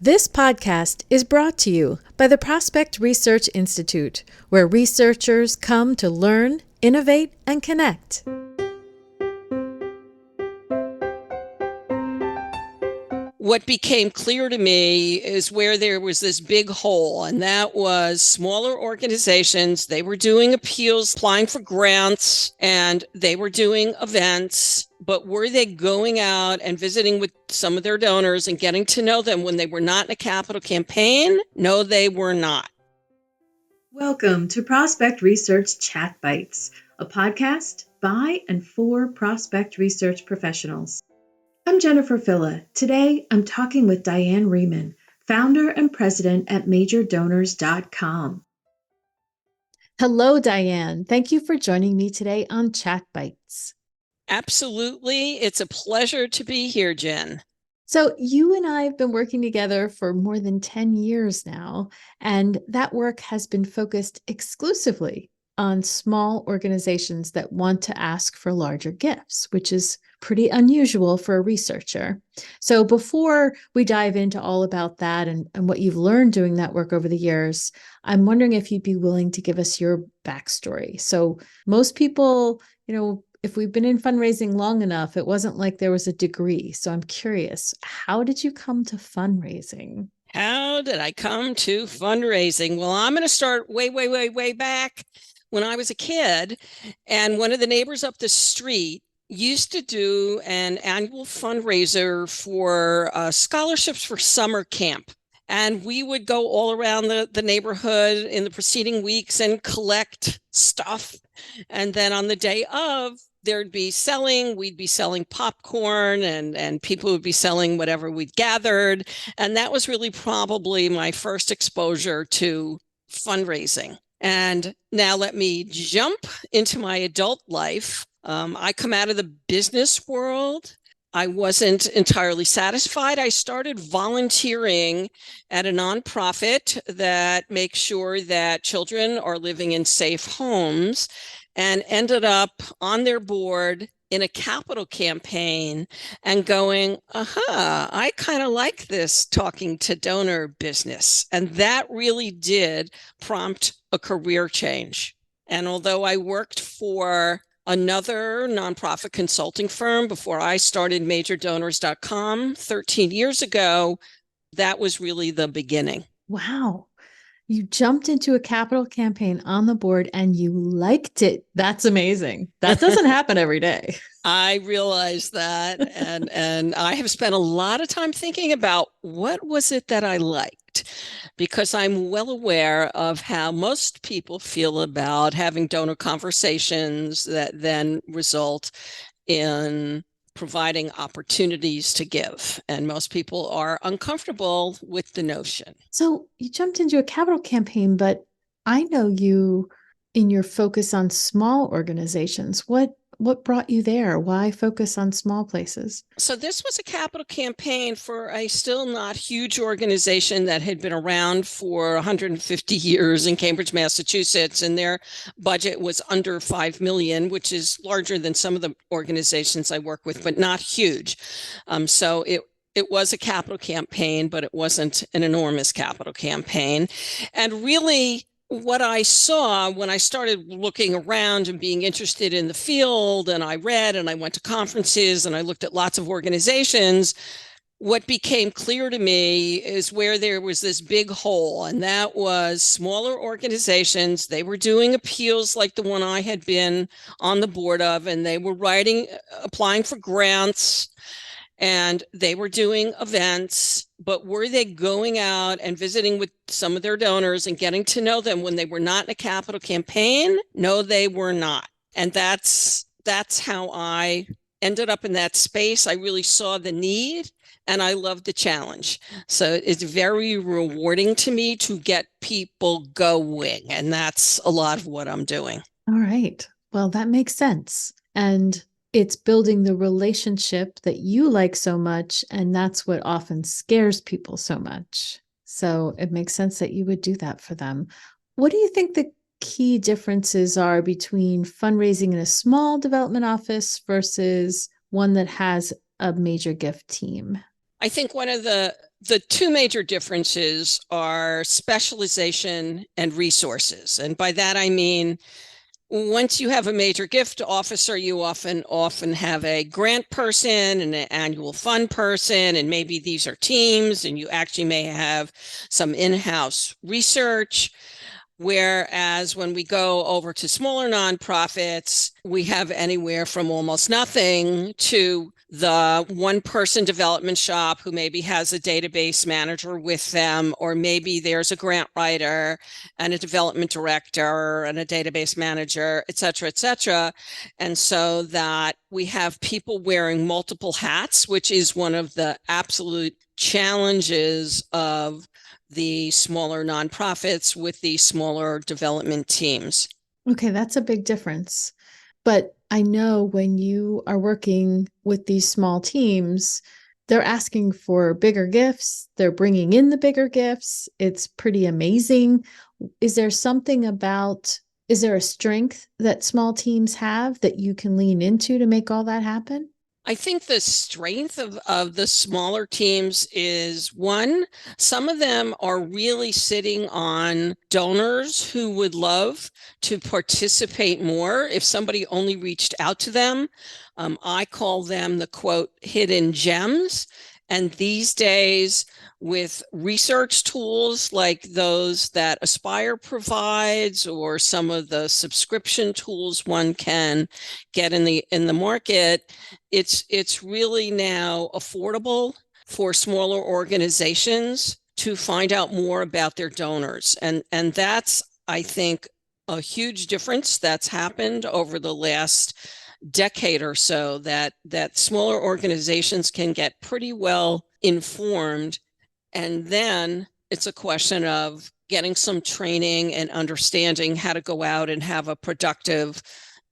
This podcast is brought to you by the Prospect Research Institute, where researchers come to learn, innovate, and connect. What became clear to me is where there was this big hole, and that was smaller organizations. They were doing appeals, applying for grants, and they were doing events. But were they going out and visiting with some of their donors and getting to know them when they were not in a capital campaign? No, they were not. Welcome to Prospect Research Chat Bites, a podcast by and for prospect research professionals. I'm Jennifer Filla. Today, I'm talking with Diane Remin, founder and president at MajorDonors.com. Hello, Diane. Thank you for joining me today on Chat Bites. Absolutely. It's a pleasure to be here, Jen. So you and I have been working together for more than 10 years now, and that work has been focused exclusively on small organizations that want to ask for larger gifts, which is pretty unusual for a researcher. So before we dive into all about that and what you've learned doing that work over the years, I'm wondering if you'd be willing to give us your backstory. So most people, if we've been in fundraising long enough, it wasn't like there was a degree. So I'm curious, how did you come to fundraising? How did I come to fundraising? Well, I'm going to start way back when I was a kid, and one of the neighbors up the street used to do an annual fundraiser for scholarships for summer camp. And we would go all around the neighborhood in the preceding weeks and collect stuff. And then on the day of, we'd be selling popcorn and people would be selling whatever we'd gathered. And that was really probably my first exposure to fundraising. And now let me jump into my adult life. I come out of the business world. I wasn't entirely satisfied. I started volunteering at a nonprofit that makes sure that children are living in safe homes, and ended up on their board in a capital campaign and going, I kind of like this talking to donor business. And that really did prompt a career change. And although I worked for another nonprofit consulting firm before I started MajorDonors.com 13 years ago, that was really the beginning. Wow. You jumped into a capital campaign on the board and you liked it. That's amazing. That doesn't happen every day. I realize that. And I have spent a lot of time thinking about what was it that I liked, because I'm well aware of how most people feel about having donor conversations that then result in providing opportunities to give. And most people are uncomfortable with the notion. So you jumped into a capital campaign, but I know you in your focus on small organizations. What brought you there? Why focus on small places? So this was a capital campaign for a still not huge organization that had been around for 150 years in Cambridge, Massachusetts, and their budget was under 5 million, which is larger than some of the organizations I work with, but not huge. So it was a capital campaign, but it wasn't an enormous capital campaign. And really, what I saw when I started looking around and being interested in the field, and I read and I went to conferences and I looked at lots of organizations, what became clear to me is where there was this big hole, and that was smaller organizations. They were doing appeals like the one I had been on the board of, and they were applying for grants, and they were doing events, but were they going out and visiting with some of their donors and getting to know them when they were not in a capital campaign? No, they were not. And that's how I ended up in that space. I really saw the need and I loved the challenge. So it's very rewarding to me to get people going. And that's a lot of what I'm doing. All right. Well, that makes sense. And it's building the relationship that you like so much, and that's what often scares people so much. So it makes sense that you would do that for them. What do you think the key differences are between fundraising in a small development office versus one that has a major gift team? I think one of the two major differences are specialization and resources. And by that I mean once you have a major gift officer, you often have a grant person and an annual fund person, and maybe these are teams, and you actually may have some in-house research. Whereas when we go over to smaller nonprofits, we have anywhere from almost nothing to the one person development shop who maybe has a database manager with them, or maybe there's a grant writer and a development director and a database manager, et cetera, et cetera. And so that we have people wearing multiple hats, which is one of the absolute challenges of the smaller nonprofits with the smaller development teams. Okay, that's a big difference. But I know when you are working with these small teams, they're asking for bigger gifts. They're bringing in the bigger gifts. It's pretty amazing. Is there something about, is there a strength that small teams have that you can lean into to make all that happen? I think the strength of the smaller teams is one, some of them are really sitting on donors who would love to participate more if somebody only reached out to them. I call them the quote hidden gems. And these days, with research tools like those that Aspire provides, or some of the subscription tools one can get in the market, it's really now affordable for smaller organizations to find out more about their donors. And that's, I think, a huge difference that's happened over the last decade or so, that smaller organizations can get pretty well informed, and then it's a question of getting some training and understanding how to go out and have a productive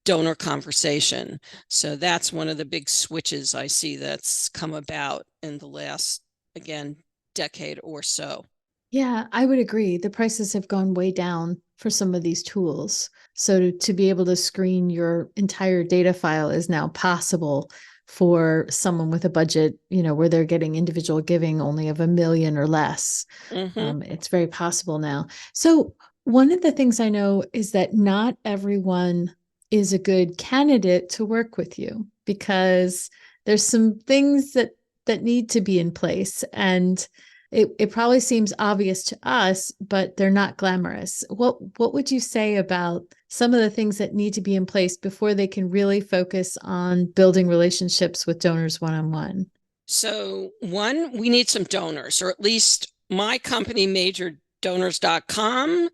donor conversation. So that's one of the big switches I see that's come about in the last, again, decade or so. Yeah, I would agree. The prices have gone way down for some of these tools. So to be able to screen your entire data file is now possible for someone with a budget, where they're getting individual giving only of 1 million or less. Mm-hmm. It's very possible now. So one of the things I know is that not everyone is a good candidate to work with you, because there's some things that need to be in place, and it probably seems obvious to us, but they're not glamorous. What would you say about some of the things that need to be in place before they can really focus on building relationships with donors one-on-one? So one, we need some donors, or at least my company, majordonors.com,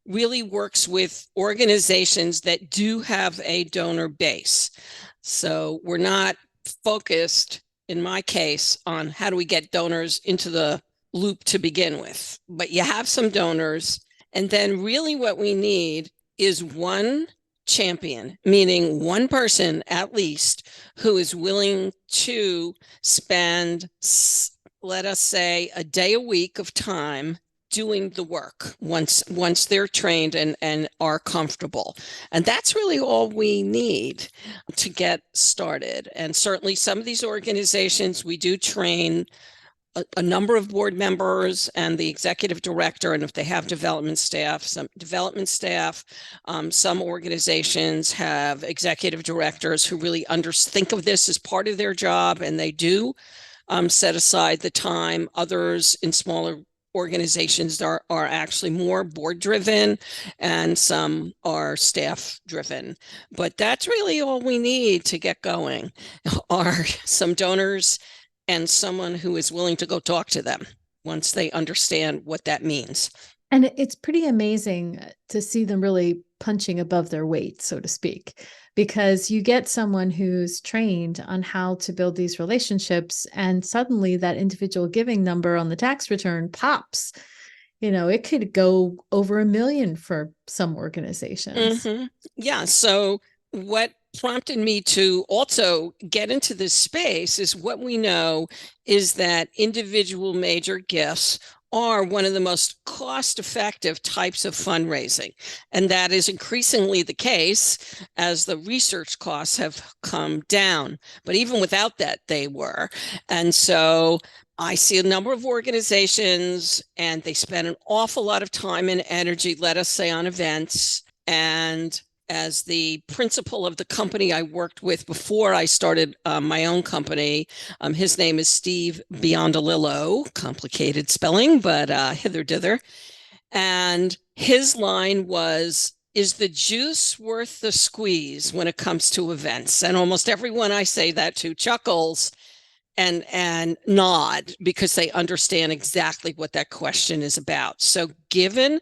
really works with organizations that do have a donor base. So we're not focused, in my case, on how do we get donors into the loop to begin with, but you have some donors. And then really what we need is one champion, meaning one person at least who is willing to spend, let us say, a day a week of time doing the work once they're trained and are comfortable. And that's really all we need to get started. And certainly some of these organizations, we do train a number of board members and the executive director, and if they have development staff, some development staff. Some organizations have executive directors who really think of this as part of their job, and they do set aside the time. Others in smaller organizations are actually more board driven, and some are staff driven. But that's really all we need to get going, are some donors and someone who is willing to go talk to them once they understand what that means. And it's pretty amazing to see them really punching above their weight, so to speak, because you get someone who's trained on how to build these relationships, and suddenly that individual giving number on the tax return pops. It could go over 1 million for some organizations. Mm-hmm. Yeah. So what prompted me to also get into this space is what we know is that individual major gifts are one of the most cost-effective types of fundraising. And that is increasingly the case as the research costs have come down. But even without that, they were. And so I see a number of organizations and they spend an awful lot of time and energy, let us say, on events. And as the principal of the company I worked with before I started my own company, his name is Steve Biondolillo, complicated spelling, but hither dither. And his line was, is the juice worth the squeeze when it comes to events? And almost everyone I say that to chuckles and nod because they understand exactly what that question is about. So given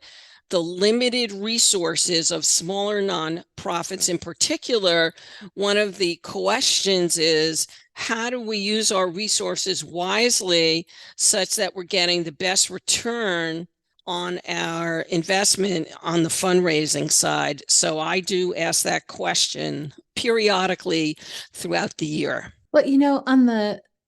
the limited resources of smaller nonprofits in particular, one of the questions is, how do we use our resources wisely such that we're getting the best return on our investment on the fundraising side? So I do ask that question periodically throughout the year. Well,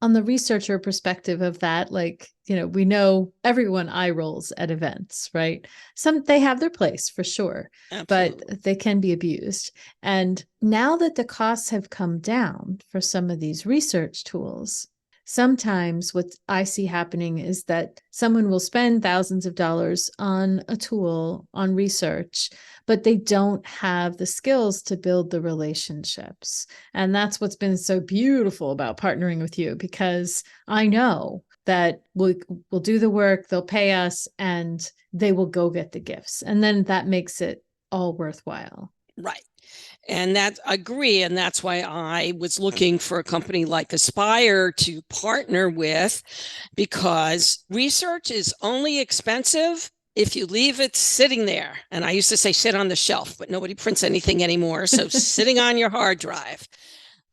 on the researcher perspective of that, like, we know everyone eye rolls at events, right? Some they have their place for sure, but Absolutely. they can be abused. And now that the costs have come down for some of these research tools, sometimes what I see happening is that someone will spend thousands of dollars on a tool, on research, but they don't have the skills to build the relationships. And that's what's been so beautiful about partnering with you, because I know that we'll do the work, they'll pay us, and they will go get the gifts. And then that makes it all worthwhile. Right. And that I agree. And that's why I was looking for a company like Aspire to partner with, because research is only expensive if you leave it sitting there. And I used to say sit on the shelf, but nobody prints anything anymore. So sitting on your hard drive.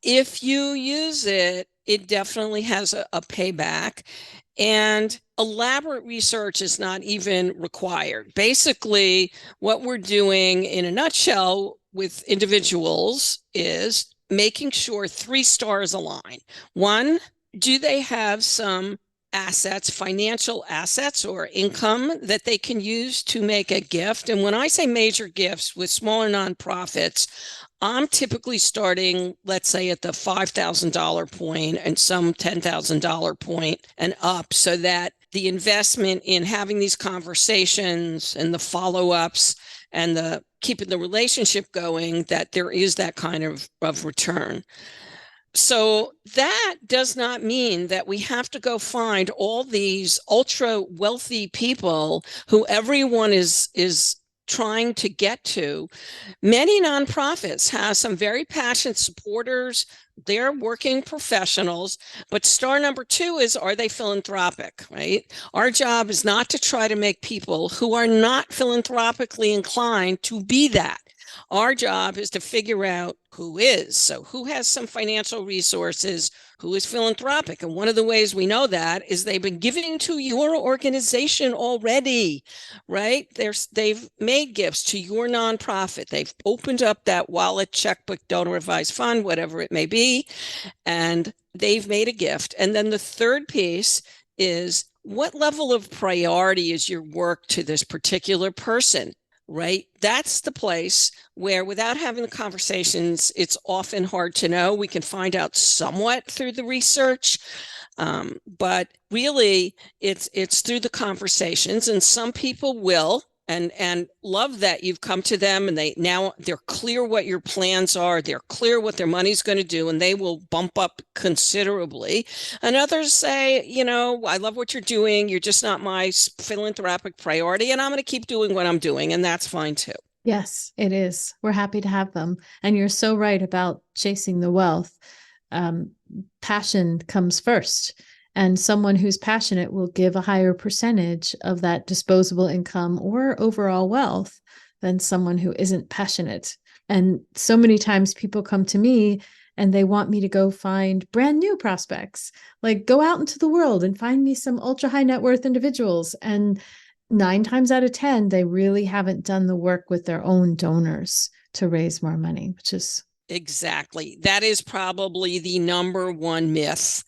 If you use it, it definitely has a payback. And elaborate research is not even required. Basically, what we're doing in a nutshell with individuals is making sure 3 stars align. One, do they have some assets, financial assets or income that they can use to make a gift? And when I say major gifts with smaller nonprofits, I'm typically starting, let's say, at the $5,000 point and some $10,000 point and up, so that the investment in having these conversations and the follow-ups and the keeping the relationship going, that there is that kind of return. So that does not mean that we have to go find all these ultra wealthy people who everyone is trying to get to. Many nonprofits have some very passionate supporters. They're working professionals, but star number 2 is, are they philanthropic, right? Our job is not to try to make people who are not philanthropically inclined to be that. Our job is to figure out who is. So who has some financial resources, who is philanthropic. And one of the ways we know that is they've been giving to your organization already, right? They've made gifts to your nonprofit. They've opened up that wallet, checkbook, donor advised fund, whatever it may be, and they've made a gift. And then the third piece is, what level of priority is your work to this particular person? Right? That's the place where, without having the conversations, it's often hard to know. We can find out somewhat through the research, but really it's through the conversations. And some people will and love that you've come to them and they're clear what your plans are, they're clear what their money's going to do, and they will bump up considerably. And others say, I love what you're doing, you're just not my philanthropic priority, and I'm going to keep doing what I'm doing, and that's fine too. Yes, it is. We're happy to have them. And you're so right about chasing the wealth. Passion comes first. And someone who's passionate will give a higher percentage of that disposable income or overall wealth than someone who isn't passionate. And so many times people come to me and they want me to go find brand new prospects, like go out into the world and find me some ultra high net worth individuals. And 9 times out of 10, they really haven't done the work with their own donors to raise more money, which is exactly. That is probably the number one myth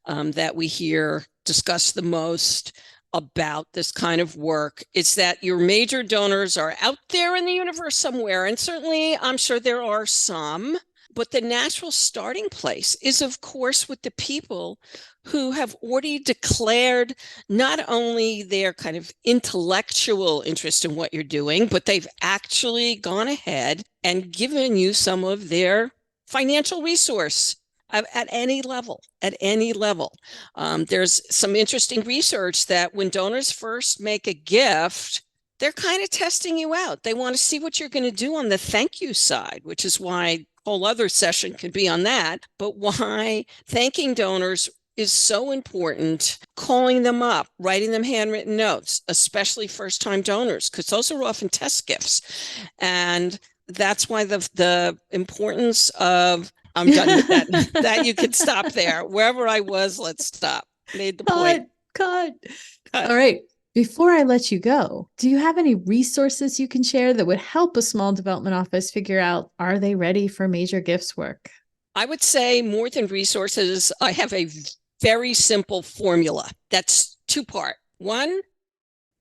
that we hear discussed the most about this kind of work. It's that your major donors are out there in the universe somewhere. And certainly, I'm sure there are some, But the natural starting place is, of course, with the people who have already declared not only their kind of intellectual interest in what you're doing, but they've actually gone ahead and given you some of their financial resource at any level, there's some interesting research that when donors first make a gift, they're kind of testing you out. They want to see what you're going to do on the thank you side, which is why whole other session could be on that, but why thanking donors is so important. Calling them up, writing them handwritten notes, especially first-time donors, because those are often test gifts. And that's why the importance of, I'm done with that. That you could stop there. Wherever I was, let's stop. Made the point. Cut. All right. Before I let you go, do you have any resources you can share that would help a small development office figure out, are they ready for major gifts work? I would say more than resources, I have a very simple formula that's two-part. One,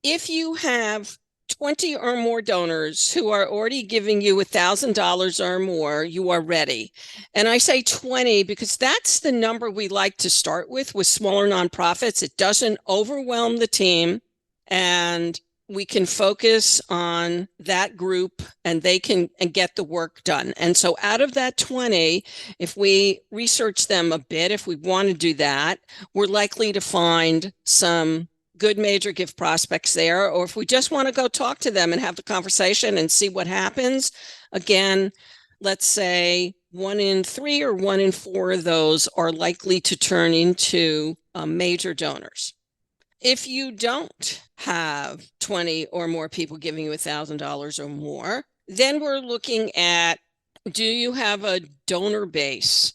if you have 20 or more donors who are already giving you $1,000 or more, you are ready. And I say 20 because that's the number we like to start with smaller nonprofits. It doesn't overwhelm the team, and we can focus on that group and they can get the work done. And so out of that 20, if we research them a bit, if we want to do that, we're likely to find some good major gift prospects there. Or if we just want to go talk to them and have the conversation and see what happens, again, let's say 1 in 3 or 1 in 4 of those are likely to turn into major donors. If you don't have 20 or more people giving you $1,000 or more, then we're looking at, do you have a donor base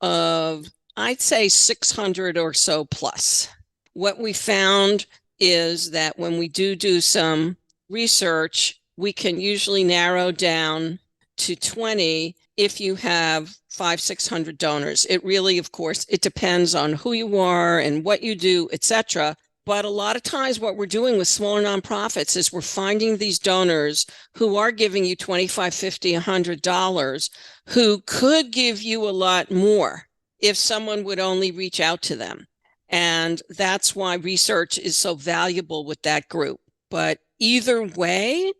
of, I'd say 600 or so plus? What we found is that when we do some research, we can usually narrow down to 20 if you have 500-600 donors. It really, of course, it depends on who you are and what you do, etc. But a lot of times what we're doing with smaller nonprofits is we're finding these donors who are giving you $25, $50, $100 who could give you a lot more if someone would only reach out to them. And that's why research is so valuable with that group. But either way,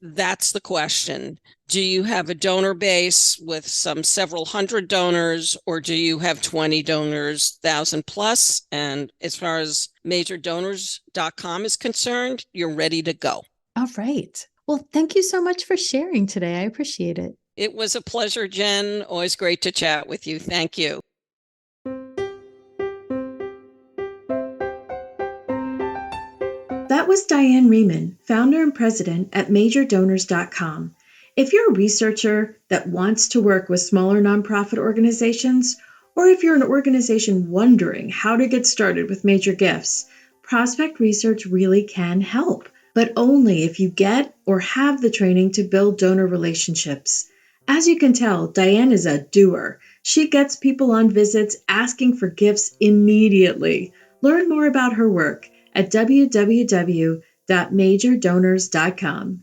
that's the question. Do you have a donor base with some several hundred donors, or do you have 20 donors, 1,000 plus? And as far as majordonors.com is concerned, you're ready to go. All right. Well, thank you so much for sharing today. I appreciate it. It was a pleasure, Jen. Always great to chat with you. Thank you. That was Diane Remin, founder and president at majordonors.com. If you're a researcher that wants to work with smaller nonprofit organizations, or if you're an organization wondering how to get started with major gifts, Prospect Research really can help, but only if you get or have the training to build donor relationships. As you can tell, Diane is a doer. She gets people on visits asking for gifts immediately. Learn more about her work at www.majordonors.com.